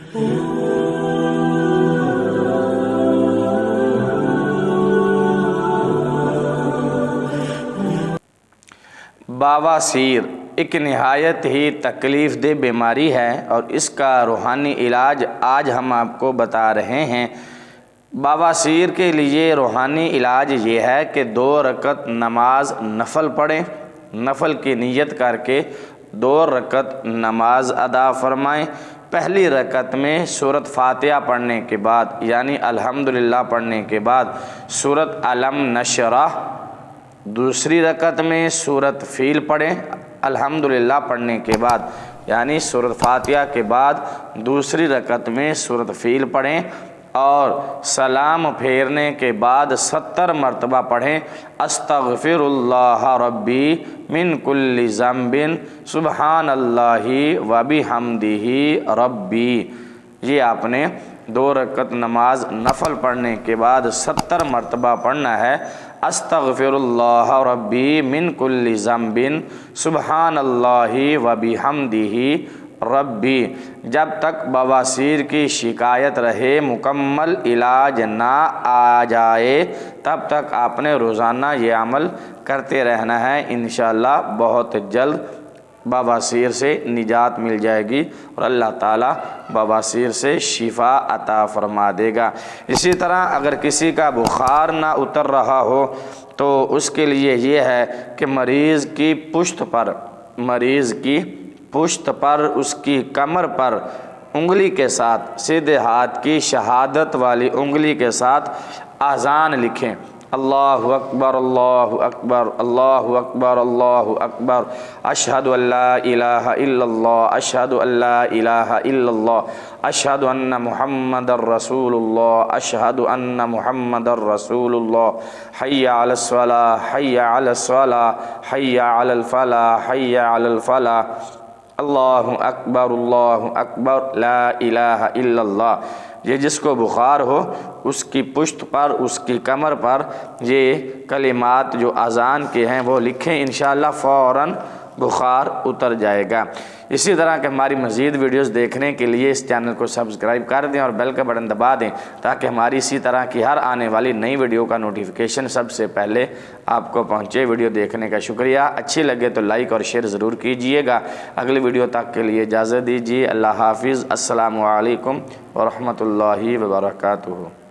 بواسیر ایک نہایت ہی تکلیف دہ بیماری ہے اور اس کا روحانی علاج آج ہم آپ کو بتا رہے ہیں۔ بواسیر کے لیے روحانی علاج یہ ہے کہ 2 رکعت نماز نفل پڑھیں، نفل کی نیت کر کے 2 رکعت نماز ادا فرمائیں۔ پہلی رکعت میں سورۃ فاتحہ پڑھنے کے بعد یعنی الحمدللہ پڑھنے کے بعد سورۃ علم نشرح، دوسری رکعت میں سورۃ فیل پڑھیں الحمدللہ پڑھنے کے بعد یعنی سورۃ فاتحہ کے بعد دوسری رکعت میں سورۃ فیل پڑھیں اور سلام پھیرنے کے بعد 70 مرتبہ پڑھیں استغفر اللہ ربی من کل ذنب سبحان اللہ و بحمدہ ربی۔ یہ آپ نے 2 رکعت نماز نفل پڑھنے کے بعد 70 مرتبہ پڑھنا ہے استغفر اللہ ربی من کل ذنب سبحان اللہ و بحمدہ ربی۔ جب تک بواسیر کی شکایت رہے، مکمل علاج نہ آ جائے، تب تک آپ نے روزانہ یہ عمل کرتے رہنا ہے۔ انشاءاللہ بہت جلد بواسیر سے نجات مل جائے گی اور اللہ تعالیٰ بواسیر سے شفا عطا فرما دے گا۔ اسی طرح اگر کسی کا بخار نہ اتر رہا ہو تو اس کے لیے یہ ہے کہ مریض کی پشت پر اس کی کمر پر انگلی کے ساتھ سیدھے ہاتھ کی شہادت والی انگلی کے ساتھ اذان لکھیں، اللہ اکبر اللہ اکبر اللہ اکبر اللہ اکبر اشہد ان لا الہ الا اللہ اشہد ان لا الہ الا اللہ اشہد ان محمد الرسول اللہ اشہد ان محمد الرسول اللہ حی علی الصلاۃ حی علی الصلاۃ حی علی الفلاح حی علی الفلاح اللہ اکبر لا الہ الا اللہ۔ یہ جس کو بخار ہو اس کی پشت پر اس کی کمر پر یہ کلمات جو اذان کے ہیں وہ لکھیں، انشاءاللہ فوراً بخار اتر جائے گا۔ اسی طرح کہ ہماری مزید ویڈیوز دیکھنے کے لیے اس چینل کو سبسکرائب کر دیں اور بیل کا بٹن دبا دیں تاکہ ہماری اسی طرح کی ہر آنے والی نئی ویڈیو کا نوٹیفیکیشن سب سے پہلے آپ کو پہنچے۔ ویڈیو دیکھنے کا شکریہ، اچھی لگے تو لائک اور شیئر ضرور کیجئے گا۔ اگلی ویڈیو تک کے لیے اجازت دیجیے، اللہ حافظ، السلام علیکم ورحمۃ اللہ وبرکاتہ۔